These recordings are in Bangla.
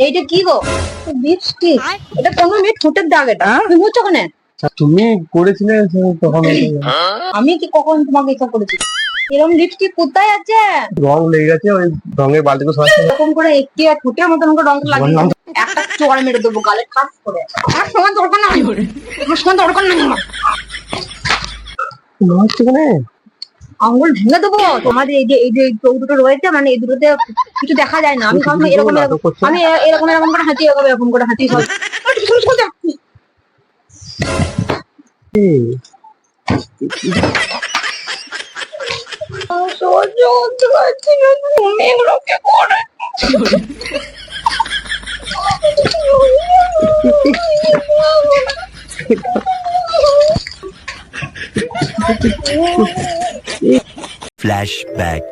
এইটা কি গো? লিপস্টিক। এটা 15 মিনিট ঠোঁটের দাগ। এটা তুমি বুঝছো কেন? তুমি করেছিলে তখন আমি কি কখন তোমাকে এসব করেছি? এরকম লিপস্টিক কোথায় আছে? রং লেগে গেছে, ওই রঙের বালতিকে এরকম করে একটি আর ঠোঁটের মতন করে রং লাগিয়ে একটা চড় মেরে দেবো গালে ঠাস করে। আমার সময় দরকার নাই, আমার সময় দরকার নাই। আঙুল ভেঙে দেবো তোমাদের। এই যে চোখ দুটো রয়েছে, মানে এই দুটোতে কিছু দেখা যায় না। আমি সবসময় এরকম আমি এরকম করে হাঁটি, এরকম করে হাঁটি সব। সহ্য করতে পারছি না, তুমি এগুলোকে করে। ফ্ল্যাশব্যাক।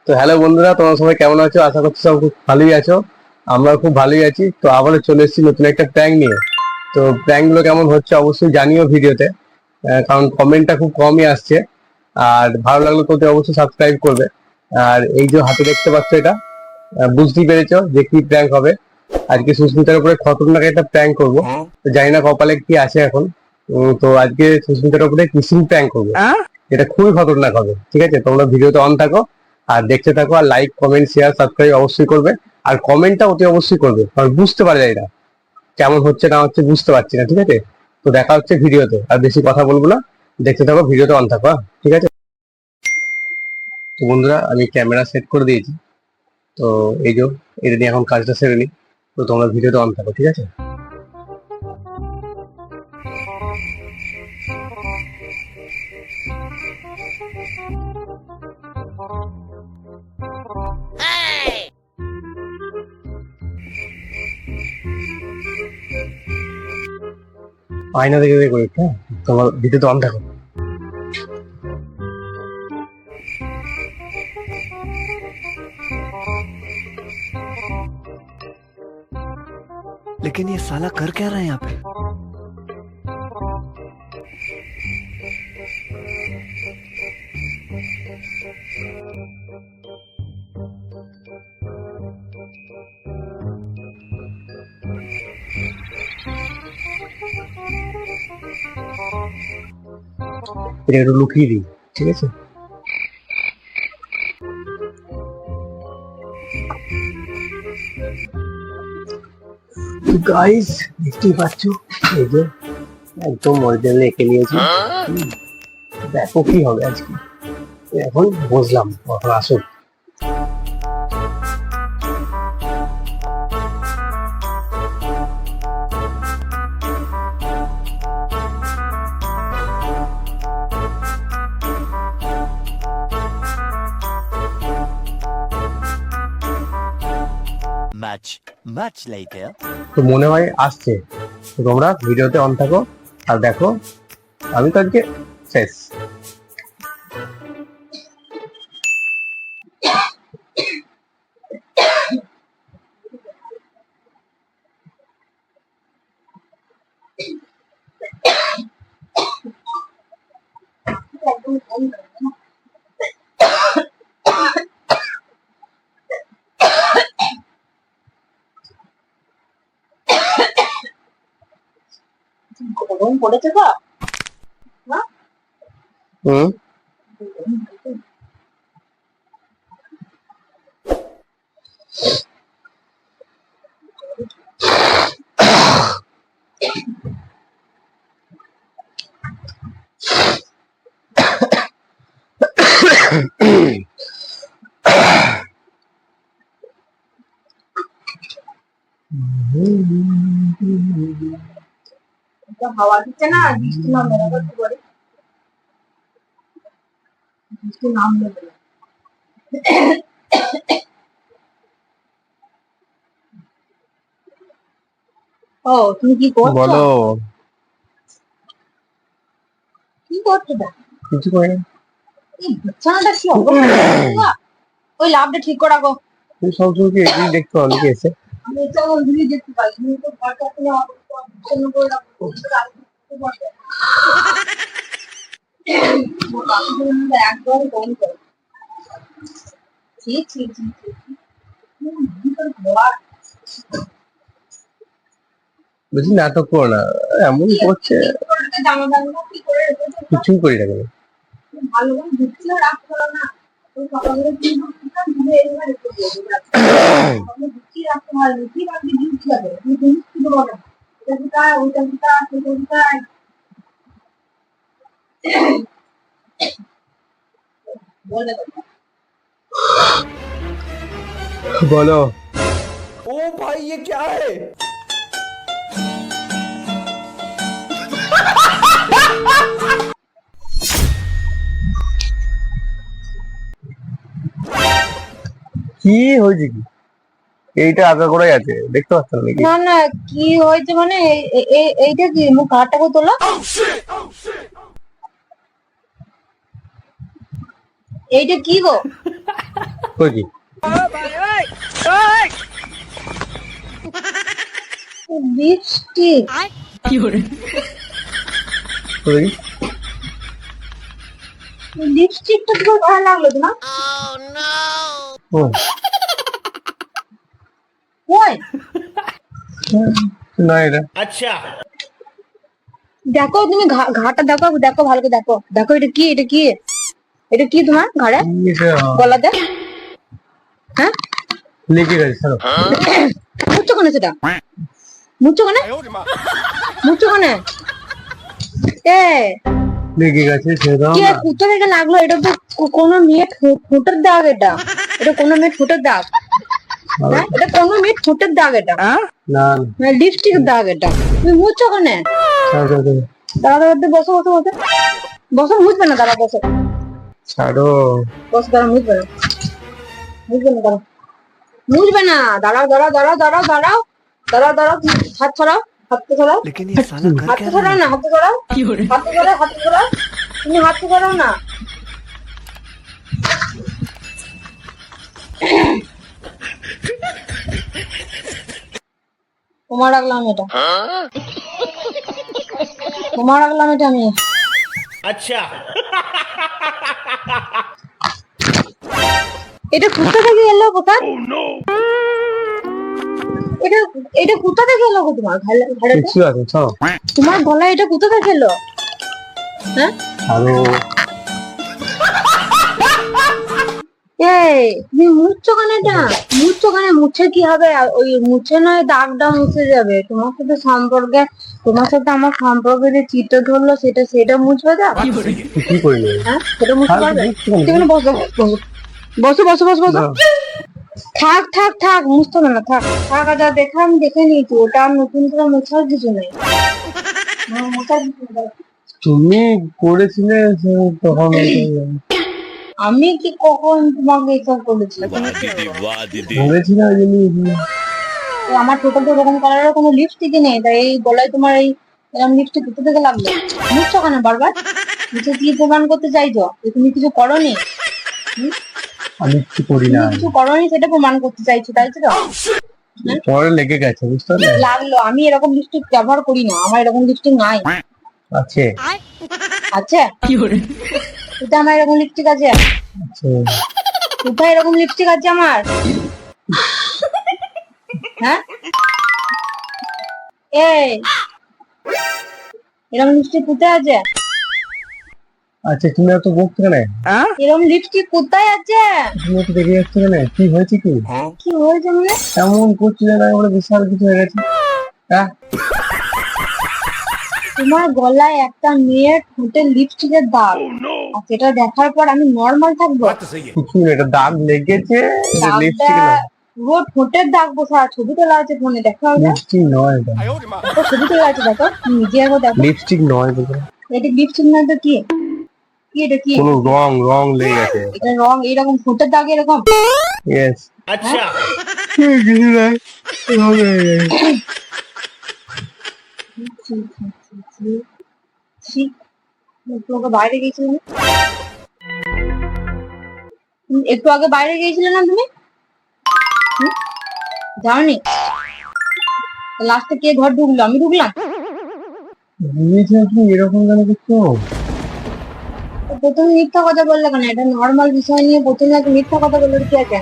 তো হ্যালো বন্ধুরা, তোমার সবাই কেমন আছো? আশা করছি সব খুব ভালোই আছো। আমরা খুব ভালোই আছি। তো আবারও চলে এসেছি নতুন একটা প্র্যাঙ্ক নিয়ে। তো প্র্যাঙ্ক গুলো কেমন হচ্ছে অবশ্যই জানিও ভিডিওতে, কারণ কমেন্টটা খুব কমই আসছে। আর ভালো লাগলে তো অবশ্যই সাবস্ক্রাইব করবে। আর এই যে হাতে দেখতে পাচ্ছ, এটা বুঝতেই পেরেছো যে কি প্র্যাঙ্ক হবে। আজকে সুস্মিতার উপরে খতরনাক একটা প্র্যাঙ্ক করবো। তো জানি না কপালে কি আছে এখন। তো আজকে সুস্মিতার উপরে কিসিং প্র্যাঙ্ক করবো, এটা খুবই খতরনাক হবে। ঠিক আছে, তোমরা ভিডিওতে অন থাকো আর দেখতে থাকো। আর লাইক, কমেন্ট, শেয়ার, সাবস্ক্রাইব অবশ্যই করবে। আর কমেন্টটা অতি অবশ্যই করবে, কারণ বুঝতে পারা যায় না কেমন হচ্ছে না হচ্ছে, বুঝতে পারছি না। ঠিক আছে, তো দেখা হচ্ছে ভিডিওতে। আর বেশি কথা বলবো না, দেখতে থাকো, ভিডিওতে অন থাকো। ঠিক আছে, তো বন্ধুরা আমি ক্যামেরা সেট করে দিয়েছি। তো এই যে এটা নিয়ে এখন কাজটা সেরে নিই। তো তোমরা ভিডিওতে অন থাকো। ঠিক আছে, আয়না দেখে দেখে করি। হ্যাঁ, তোমার ভিডিওতে অন থাকো। लेकिन ये साला कर क्या रहा है यहाँ पे? এটা একটু লুকিয়ে দিই। ঠিক আছে, গাইস দেখতেই পাচ্ছ, এই যে একদম অরিজিনাল এঁকে নিয়েছি। দেখো কি হবে আজকে। এখন বুঝলাম, এখন আসুক। Much later. তো মনে হয় আসছে। তো তোমরা ভিডিওতে অন থাকো আর দেখো। আমি তো আজকে শেষ। গরম পড়েছে তো? হুম, হাওয়া দিচ্ছে না, বৃষ্টি নামবে না। বৃষ্টি নামবে না। ও তুমি কি করছো? বলো। কি করছো? কিছু করে না। এই বিছানাটা কি অবস্থা? ওই লাভটা ঠিক করে রাখো। তুমি সবসময় কি এটাই দেখতে অনেকে এসে। আমি এটা অলরেডি দেখতে পাই। তুমি তো ঘরটা কিনে অবস্থা করে রাখো। একদম কম করো। ছি ছি ছি ছি। বল। বুঝলি নাটক করো না, এমন করছে। জামা জামা কি করে রেখেছো? কিছুই করি না কেন? ভালো করে ঢুকছিল রাখতে পারো না। ওই সকালে কি ঢুকছিলাম ধুয়ে এবার একটু দিয়ে দেবো। আমি ঢুকিয়ে রাখতে হয়, ঢুকিয়ে রাখতে ঢুকতে হবে। তুমি ঢুকতে দেবো না। এটা কোথায়, ওইটা কোথায়, সেটা কোথায়? বলে দাও। বলো। ओ भाई ये क्या है? কি হয়েছে কি? এইটা আগা করাই আছে, দেখতে পাচ্ছ না নাকি? না না, কি হয়েছে মানে এইটা কি মুখ হাতটাকে তোলো। এইটা কি গো? কই কি? লিপস্টিক। কই দেখি? লিপস্টিকটা তোমার ভালো লাগলো তোমার? ও, কই না এটা দেখো, তুমি ঘাটা দেখো, দেখো ভালো করে দেখো। দেখো এটা কি, এটা কি, এটা কি তোমার ঘাড়ে এটা গলাতে? হ্যাঁ, লেগে গেছে ছাড়ো। মুচ্ছো কেন সেটা? মুচ্ছো কেন? মুচ্ছো কেন? এ লেগে গেছে ছেড়ে দাও কে না। কোথা থেকে লাগলো? এটা তো কোনো মেয়ে ঠোঁটের দাগ, এটা এটা কোনো মেয়ে ঠোঁটের দাগ। হ্যাঁ, এটা কোনো মেয়ে ঠোঁটের দাগ, এটা না লিপস্টিকের দাগ। এটা তুমি মুচ্ছো কেন? ছাড়ো ছাড়ো দাঁড়া দাঁড়া, বসো বসো বসো বসো, মুছবে না, দাঁড়া বসো ছাড়ো। বসো, দাঁড়া, মুছবে না, মুছবে না, দাঁড়া, মুছবে না, দাঁড়াও দাঁড়াও দাঁড়াও দাঁড়াও দাঁড়াও দাঁড়াও দাঁড়াও, হাত ছড়াও, হাতটা ছড়াও, लेकिन ये साला कर হাতটা क्या रहा ছড়াও है? না, হাতটা ছড়াও, হাতটা ছড়াও, হাতটা ছড়াও, তুমি হাতটা ছড়াও না। তোমার রাখলাম এটা, তোমার রাখলাম এটা আমি। अच्छा এটা কোথা থেকে এলো কোথায়? এটা এটা কোথা থেকে এলো গো তোমার ঘাড়ে? কিছু আছে ছাড়ো তোমার গলায় এটা কোথা থেকে এলো? হ্যাঁ, ছাড়ো। এই তুমি মুছছো কেন? এটা মুছছো কেন? মুছে কি হবে? ওই মুছে নয়, দাগটা মুছে যাবে। তোমার সাথে সম্পর্কে, তোমার সাথে আমার সম্পর্কে যে চিত্র ধরলো, সেটা সেটা মুছবে না? কি করি না? হ্যাঁ, সেটা মুছতে আর পারবে? মুছতে পারবে? সেখানে বসো বসো বসো বসো বসো। না। থাক থাক থাক, মুছতে হবে না, থাক থাক। যা দেখা আমি দেখে নিয়েছি, ওটা আর নতুন করে মোছার কিছু নেই। মোছার কিছু নেই। তুমি করেছিলে তখন আমি কি কখন তোমাকে এসব করেছি? বলেছিল ওই জন্যই। তো আমার টোটাল তো ওরকম কালারের কোনো লিপস্টিকই নেই, তাই এই গলায় তোমার এই এরকম লিপস্টিক কোথা থেকে লাগলো? মুছছো কেন বারবার? মুছে কি প্রমাণ করতে চাইছো? যে তুমি কিছু করোনি? আমি কিছু করি তুমি না, কিছু করোনি সেটা প্রমাণ করতে চাইছো, তাই তো? পরে লেগে গেছে বুঝতে পারলে? লাগলো। আমি এরকম লিপস্টিক ব্যবহার করি না, আমার এরকম লিপস্টিক নাই। আছে আছে? কোথায় আমার এরকম লিপস্টিক আছে? আছে। কোথায় এরকম লিপস্টিক আছে আমার? হ্যাঁ, এই এরকম লিপস্টিক কোথায় আছে? আচ্ছা তুমি এত বকছো কেন? এরকম লিপস্টিক কোথায় আছে? তুমি এত রেগে যাচ্ছ কেন? কি হয়েছে কি? কি হয়েছে মানে? এমন করছো যেন একেবারে বিশাল কিছু হয়ে গেছে। হ্যাঁ, তোমার গলায় একটা মেয়ের ঠোঁটের লিপস্টিকের দাগ, আর সেটা দেখার পর আমি নর্মাল থাকবো? কিছু না, এটা দাগ লেগেছে, লিপস্টিক দাগটা নয়। পুরো ঠোঁটের দাগ বসা, ছবি তোলা আছে ফোনে, দেখা হবে? লিপস্টিক নয় এটা, দেখো ছবি তোলা আছে, দেখো, তুমি নিজে একবার দেখো। লিপস্টিক নয় দেখো। এটা লিপস্টিক না তো কি? কি এটা কি? কোনো রং রং লেগে গেছে। এটা রং এরকম ঠোঁটের দাগ এরকম? ইয়েস। अच्छा কিছু নাই, রং লেগে গেছে। ছি, ছি, ছি, ছি, ছি। একটু আগে বাইরে গেছিলে না? একটু আগে বাইরে গিয়েছিলে না তুমি? যাওনি? লাস্টে কে ঘর ঢুকলো? আমি ঢুকলাম? বুঝেছি, তুমি এরকম কেন করছো? প্রথমে মিথ্যা কথা বললে কেন? এটা নর্মাল বিষয় নিয়ে প্রথমে একটা মিথ্যা কথা বললে কি আছে?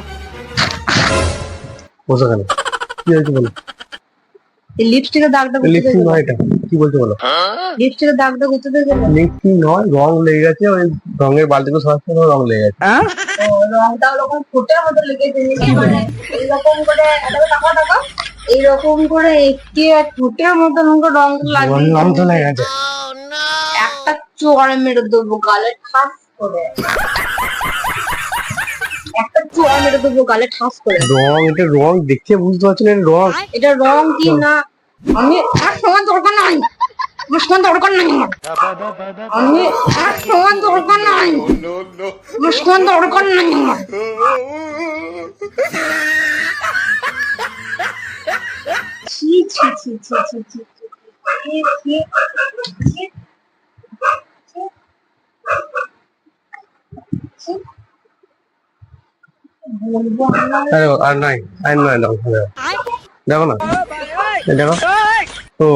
বসে কেন? কি হয়েছে বলো? এই লিপস্টিকের দাগটা লিপস্টিক নয় এটা, কি বলছো বলো? লিপস্টিকের দাগটা ঘুরতে দেখে লিপস্টিক নয়, রং লেগে গেছে, ওই রঙের বালতিতে সরাসরি রং লেগে গেছে। রংটা ওরকম ফুটের মতো লেগেছে, মানে এইরকম করে এইরকম করে একটি ফুটের মতো রং লাগিয়ে রং তো লেগে গেছে। একটা চোয়ারে মেরে দেবো গালে ঠাস করে, একটা চোয়ারে মেরে দেবো গালে ঠাস করে। রং, এটা রং দেখে বুঝতে পারছি না এটা রং। এটা রং কি না আমি এক সমান দরকার নাই, আমার সমান দরকার নাই, আমি এক সমান দরকার নাই, আমার সমান দরকার নাই আমার। ছি ছি ছি ছি ছি ছি ছি ছি ছি। বলবো আমার আরে আর নাই, আর নয়, দেখো দেখো না, এই দেখো ও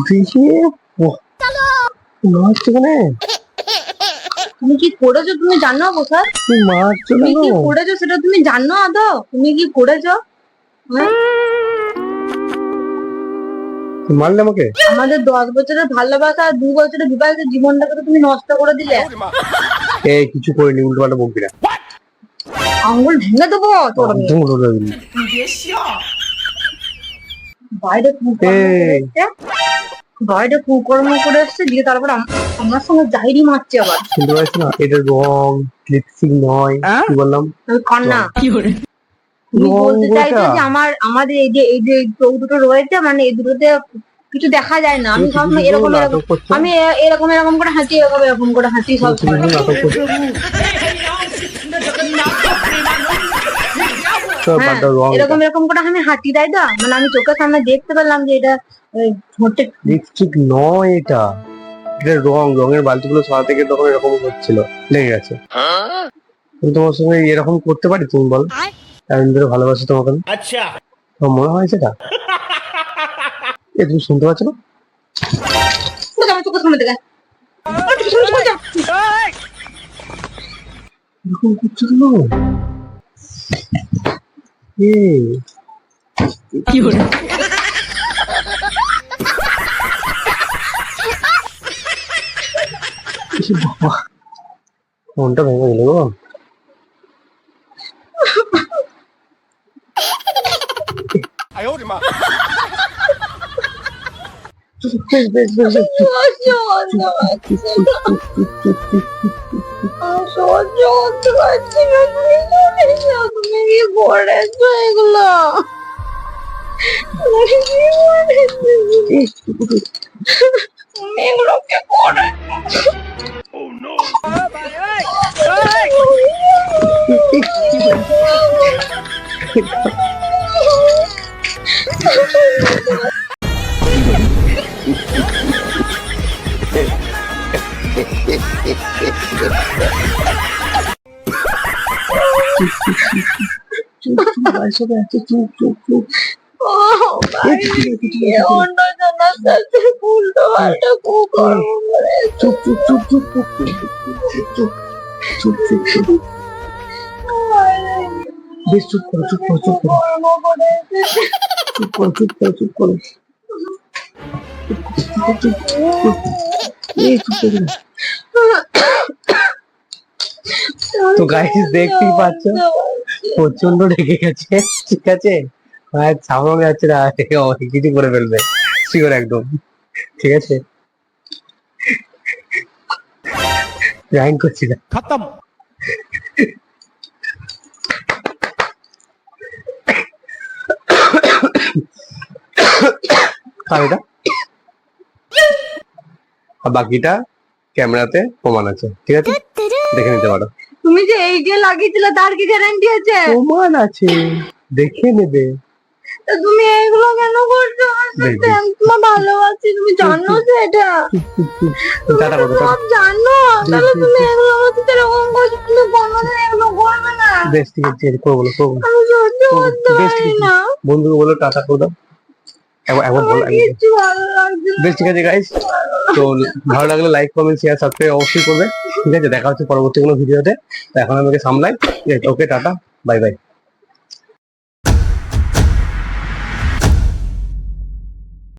দেখি মারছো কেন? তুমি কি করেছো তুমি জানো কোথায়? তুই মারছো তুমি কেন? কি করেছো সেটা তুমি জানো আদৌ? তুমি কি করেছো? হ্যাঁ? তুই মারলে আমাকে? আমাদের 10 বছরের ভালোবাসা আর 2 বছরের বিবাহিত জীবনটাকে তো তুমি নষ্ট করে দিলে। এই কিছু করিনি, উল্টো পাল্টা বকবি না, আঙ্গুল ভেঙে দেবো তোর আমি। একদম উল্টো পাল্টা বকবি না। বাইরে বাইরে কুকর্ম করে এসছে দিয়ে তারপর আমার সঙ্গে জাহিরি মারছে আবার। শুনতে পাচ্ছি না, এটা রং, লিপস্টিক নয়, কি বললাম? কান্না তুমি বলতে চাইছো যে আমাদের এই যে চোখ দুটো রয়েছে, মানে এই দুটোতে কিছু দেখা যায় না। আমি সবসময় এরকম এরকম আমি এরকম করে হাঁটি, এরকম করে হাঁটি সব সময়। এরকম করে আমি হাঁটি, তাই তো? মানে আমি চোখের সামনে দেখতে পেলাম যে এটা ঠোঁটে। লিপস্টিক নয় এটা, এটা রং, রঙের বালতিগুলো সরাতে গিয়ে তখন এরকম হচ্ছিল, লেগে গেছে। আমি তোমার সঙ্গে এরকম করতে পারি? তুমি বল, এতদিন ধরে ভালোবাসি তোমাকে, अच्छा তোমার মনে হয় সেটা? এ তুমি শুনতে পাচ্ছ না? আমার চোখের সামনে থেকে এরকম করছো কেন? বাবা, ফোনটা ভেঙে গেল গো। বেশ বেশ বেশ বেশ, চুপ, তুমি কি করেছো এগুলো? তুমি এগুলো কে করে? বেশ চুপ করো, চুপ করো, চুপ করো, চুপ করো, চুপ করো, চুপ করো, তো গাইস দেখতেই পাচ্ছ প্রচন্ড রেগে গেছে, ঠিক আছে? আর সামনে যাচ্ছে না, কিছু করে ফেলবে শিওর একদম, ঠিক আছে? জয়েন করছি না, खत्म আর এটা আর বাকিটা ক্যামেরাতে প্রমাণ আছে, ঠিক আছে? দেখে নিতে পারো। তুমি যে এই যে লাগিয়েছিলে তার কি গ্যারান্টি আছে? প্রমাণ আছে, দেখে নেবে। তা তুমি এইগুলো কেন করছো আমার বেশ, সাথে? আমি তোমার ভালোবাসি, তুমি জানো সেটা, টাটা করো টাটা। সব জানো। তাহলে তুমি এগুলো আমার সাথে এরকম করছো, তুমি কোনোদিন এগুলো করবে না। বেশ ঠিক আছে করবো না, করবো না। আমি সহ্য করতে বেশ ঠিক পারি আছে, না, বন্ধুকে বলো টাটা করে দাও। একবার বল আমার কিচ্ছু ভালো লাগছে না। বেশ ঠিক আছে গাইস, তো ভালো লাগলে লাইক কমেন্ট শেয়ার সাবস্ক্রাইব অবশ্যই করবে। ঠিক আছে, দেখা হচ্ছে পরবর্তী কোনো ভিডিওতে। তো এখন আমাকে সামলাই। ওকে টাটা, বাই বাই।